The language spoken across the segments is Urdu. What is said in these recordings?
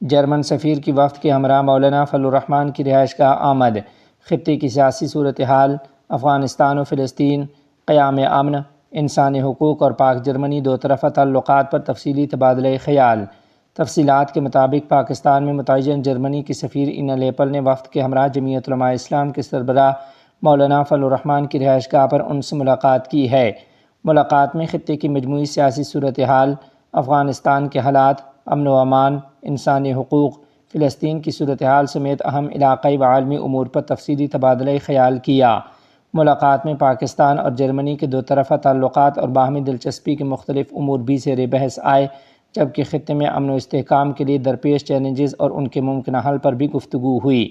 جرمن سفیر کی وفد کے ہمراہ مولانا فضل الرحمان کی رہائش گاہ آمد۔ خطے کی سیاسی صورتحال، افغانستان و فلسطین، قیام امن، انسانی حقوق اور پاک جرمنی دو طرفہ تعلقات پر تفصیلی تبادلہ خیال۔ تفصیلات کے مطابق پاکستان میں متعین جرمنی کی سفیر اینا لیپل نے وفد کے ہمراہ جمعیت علماء اسلام کے سربراہ مولانا فضل الرحمان کی رہائش گاہ پر ان سے ملاقات کی ہے۔ ملاقات میں خطے کی مجموعی سیاسی صورتحال، افغانستان کے حالات، امن و امان، انسانی حقوق، فلسطین کی صورتحال سمیت اہم علاقائی و عالمی امور پر تفصیلی تبادلہ خیال کیا۔ ملاقات میں پاکستان اور جرمنی کے دو طرفہ تعلقات اور باہمی دلچسپی کے مختلف امور بھی زیر بحث آئے، جبکہ خطے میں امن و استحکام کے لیے درپیش چیلنجز اور ان کے ممکنہ حل پر بھی گفتگو ہوئی۔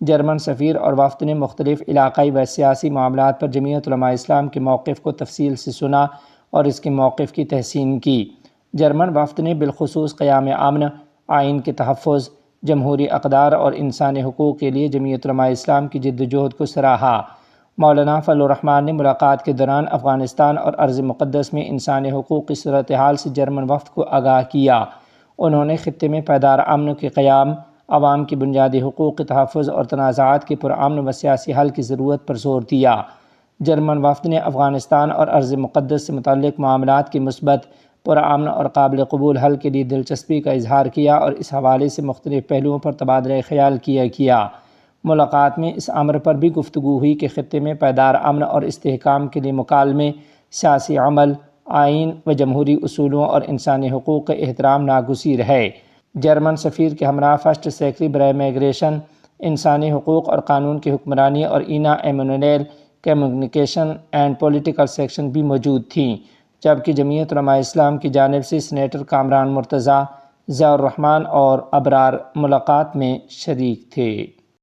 جرمن سفیر اور وفد نے مختلف علاقائی و سیاسی معاملات پر جمعیت علماء اسلام کے موقف کو تفصیل سے سنا اور اس کے موقف کی تحسین کی۔ جرمن وفد نے بالخصوص قیام امن، آئین کے تحفظ، جمہوری اقدار اور انسانی حقوق کے لیے جمعیت علماء اسلام کی جدوجہد کو سراہا۔ مولانا فضل الرحمان نے ملاقات کے دوران افغانستان اور ارض مقدس میں انسانی حقوق کی صورتحال سے جرمن وفد کو آگاہ کیا۔ انہوں نے خطے میں پائیدار امن کے قیام، عوام کی بنیادی حقوق کے تحفظ اور تنازعات کے پرامن و سیاسی حل کی ضرورت پر زور دیا۔ جرمن وفد نے افغانستان اور ارض مقدس سے متعلق معاملات کے مثبت، پرامن اور قابل قبول حل کے لیے دلچسپی کا اظہار کیا اور اس حوالے سے مختلف پہلوؤں پر تبادلہ خیال کیا۔ ملاقات میں اس امر پر بھی گفتگو ہوئی کہ خطے میں پائیدار امن اور استحکام کے لیے مکالمے، سیاسی عمل، آئین و جمہوری اصولوں اور انسانی حقوق کا احترام ناگزیر ہے۔ جرمن سفیر کے ہمراہ فرسٹ سیکرٹری برائے مائیگریشن، انسانی حقوق اور قانون کی حکمرانی اور اینا Emmanuel communication and political section بھی موجود تھیں، جبکہ جمعیت علماء اسلام کی جانب سے سینیٹر کامران مرتضیٰ، ضیاء الرحمان اور ابرار ملاقات میں شریک تھے۔